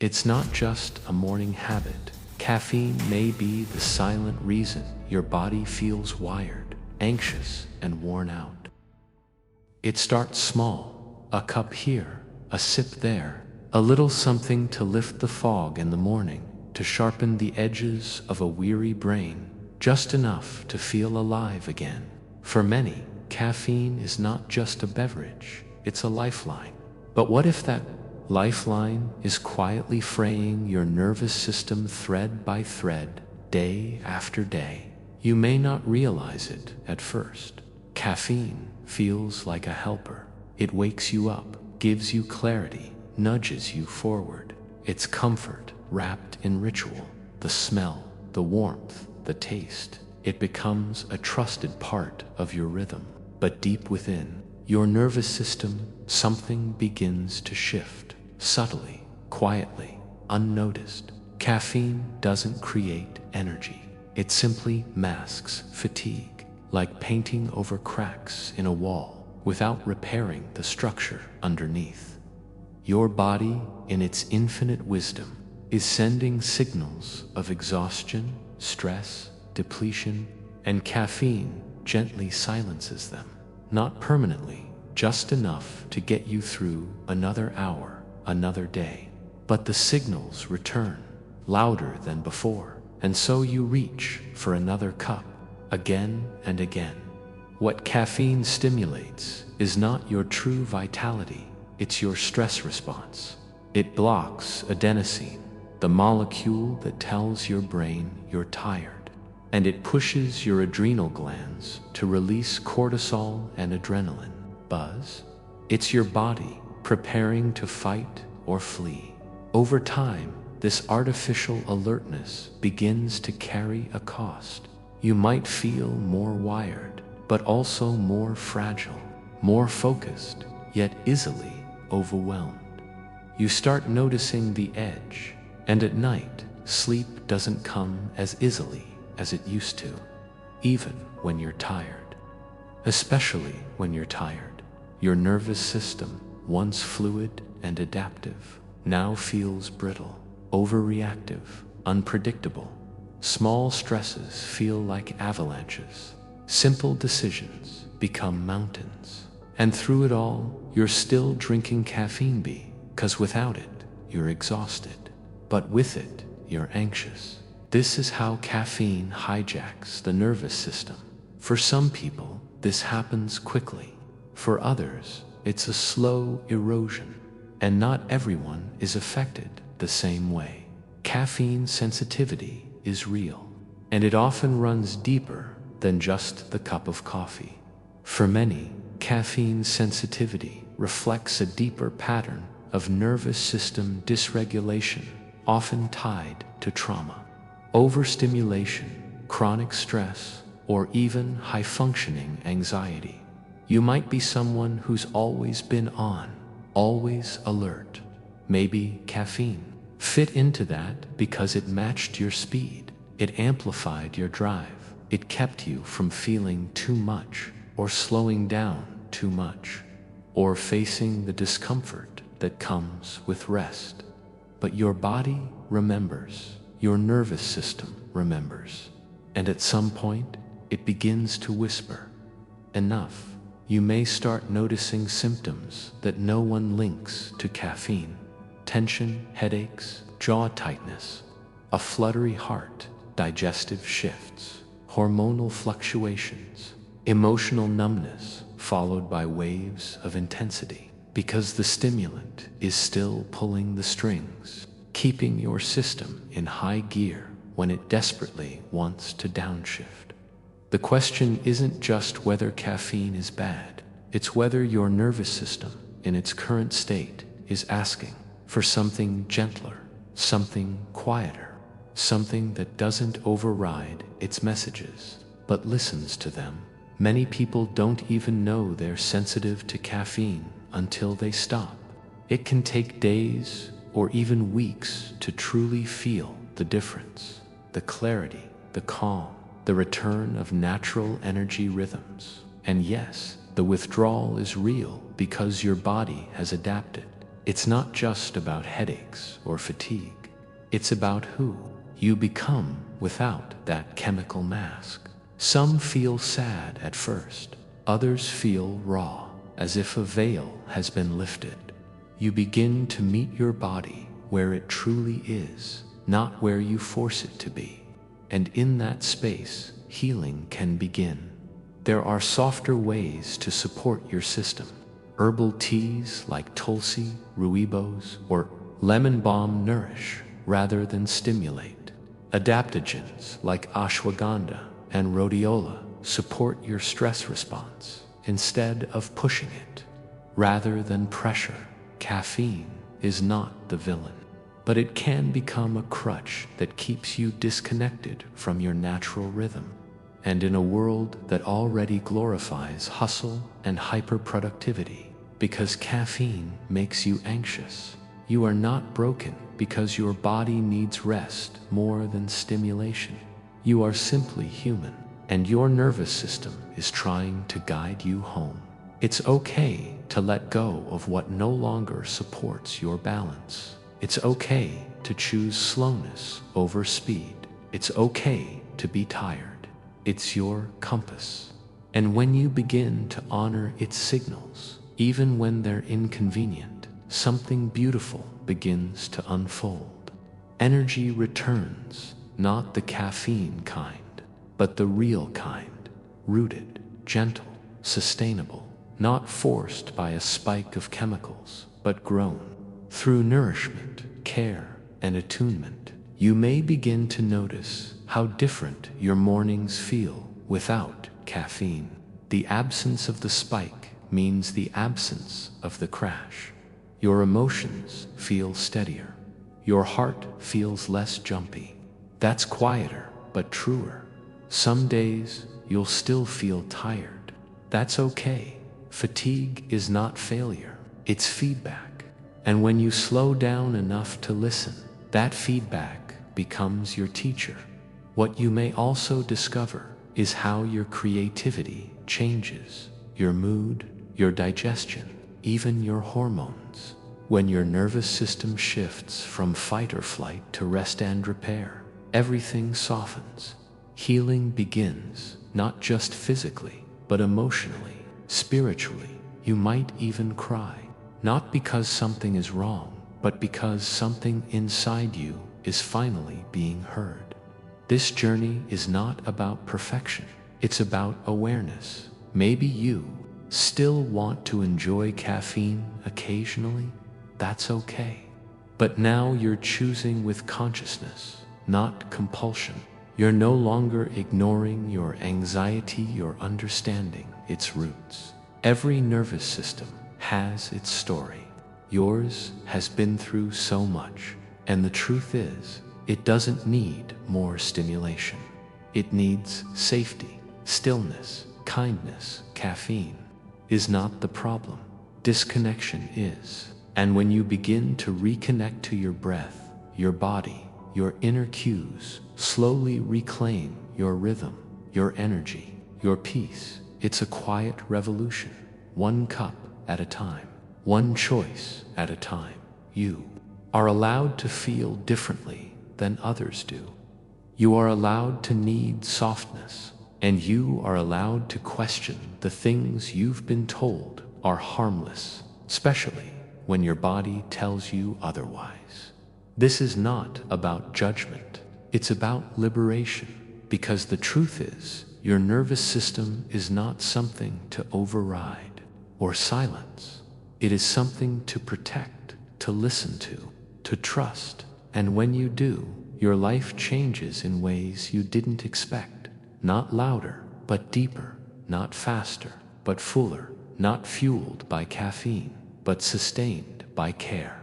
It's not just a morning habit. Caffeine may be the silent reason your body feels wired, anxious, and worn out. It starts small, a cup here, a sip there, a little something to lift the fog in the morning, to sharpen the edges of a weary brain, just enough to feel alive again. For many, caffeine is not just a beverage, it's a lifeline. But what if that lifeline is quietly fraying your nervous system thread by thread, day after day? You may not realize it at first. Caffeine feels like a helper. It wakes you up, gives you clarity, nudges you forward. It's comfort wrapped in ritual. The smell, the warmth, the taste. It becomes a trusted part of your rhythm. But deep within your nervous system, something begins to shift. Subtly, quietly, unnoticed. Caffeine doesn't create energy. It simply masks fatigue, like painting over cracks in a wall without repairing the structure underneath. Your body, in its infinite wisdom, is sending signals of exhaustion, stress, depletion, and caffeine gently silences them. Not permanently, just enough to get you through another hour, another day. But the signals return, louder than before, and so you reach for another cup, again and again. What caffeine stimulates is not your true vitality, it's your stress response. It blocks adenosine, the molecule that tells your brain you're tired, and it pushes your adrenal glands to release cortisol and adrenaline. Buzz? It's your body preparing to fight or flee. Over time, this artificial alertness begins to carry a cost. You might feel more wired, but also more fragile, more focused, yet easily overwhelmed. You start noticing the edge, and at night, sleep doesn't come as easily as it used to, even when you're tired. Especially when you're tired. Your nervous system, once fluid and adaptive, now feels brittle, overreactive, unpredictable. Small stresses feel like avalanches. Simple decisions become mountains. And through it all, you're still drinking caffeine because without it, you're exhausted. But with it, you're anxious. This is how caffeine hijacks the nervous system. For some people, this happens quickly. For others, it's a slow erosion. And not everyone is affected the same way. Caffeine sensitivity is real, and it often runs deeper than just the cup of coffee. For many, caffeine sensitivity reflects a deeper pattern of nervous system dysregulation, often tied to trauma, overstimulation, chronic stress, or even high-functioning anxiety. You might be someone who's always been on, always alert. Maybe caffeine fit into that because it matched your speed. It amplified your drive. It kept you from feeling too much, or slowing down too much, or facing the discomfort that comes with rest. But your body remembers. Your nervous system remembers. And at some point, it begins to whisper, enough. You may start noticing symptoms that no one links to caffeine. Tension, headaches, jaw tightness, a fluttery heart, digestive shifts, hormonal fluctuations, emotional numbness followed by waves of intensity. Because the stimulant is still pulling the strings, keeping your system in high gear when it desperately wants to downshift. The question isn't just whether caffeine is bad, it's whether your nervous system, in its current state, is asking for something gentler, something quieter, something that doesn't override its messages, but listens to them. Many people don't even know they're sensitive to caffeine until they stop. It can take days or even weeks to truly feel the difference, the clarity, the calm, the return of natural energy rhythms. And yes, the withdrawal is real because your body has adapted. It's not just about headaches or fatigue. It's about who you become without that chemical mask. Some feel sad at first. Others feel raw, as if a veil has been lifted. You begin to meet your body where it truly is, not where you force it to be. And in that space, healing can begin. There are softer ways to support your system. Herbal teas like tulsi, rooibos, or lemon balm nourish rather than stimulate. Adaptogens like ashwagandha and rhodiola support your stress response instead of pushing it. Rather than pressure, caffeine is not the villain, but it can become a crutch that keeps you disconnected from your natural rhythm. And in a world that already glorifies hustle and hyperproductivity, because caffeine makes you anxious, you are not broken because your body needs rest more than stimulation. You are simply human, and your nervous system is trying to guide you home. It's okay to let go of what no longer supports your balance. It's okay to choose slowness over speed. It's okay to be tired. It's your compass. And when you begin to honor its signals, even when they're inconvenient, something beautiful begins to unfold. Energy returns, not the caffeine kind, but the real kind, rooted, gentle, sustainable, not forced by a spike of chemicals, but grown through nourishment, care, and attunement. You may begin to notice how different your mornings feel without caffeine. The absence of the spike means the absence of the crash. Your emotions feel steadier. Your heart feels less jumpy. That's quieter, but truer. Some days you'll still feel tired. That's okay. Fatigue is not failure, it's feedback. And when you slow down enough to listen, that feedback becomes your teacher. What you may also discover is how your creativity changes, your mood, your digestion, even your hormones. When your nervous system shifts from fight or flight to rest and repair, everything softens. Healing begins, not just physically, but emotionally, spiritually. You might even cry, not because something is wrong, but because something inside you is finally being heard. This journey is not about perfection, it's about awareness. Maybe you still want to enjoy caffeine occasionally. That's okay. But now you're choosing with consciousness, not compulsion. You're no longer ignoring your anxiety, you're understanding its roots. Every nervous system has its story. Yours has been through so much, and the truth is, it doesn't need more stimulation. It needs safety, stillness, kindness. Caffeine is not the problem. Disconnection is. And when you begin to reconnect to your breath, your body, your inner cues, slowly reclaim your rhythm, your energy, your peace. It's a quiet revolution, one cup at a time, one choice at a time. You are allowed to feel differently than others do. You are allowed to need softness, and you are allowed to question the things you've been told are harmless, especially when your body tells you otherwise. This is not about judgment, it's about liberation, because the truth is, your nervous system is not something to override or silence. It is something to protect, to listen to trust. And when you do, your life changes in ways you didn't expect. Not louder, but deeper. Not faster, but fuller. Not fueled by caffeine, but sustained by care.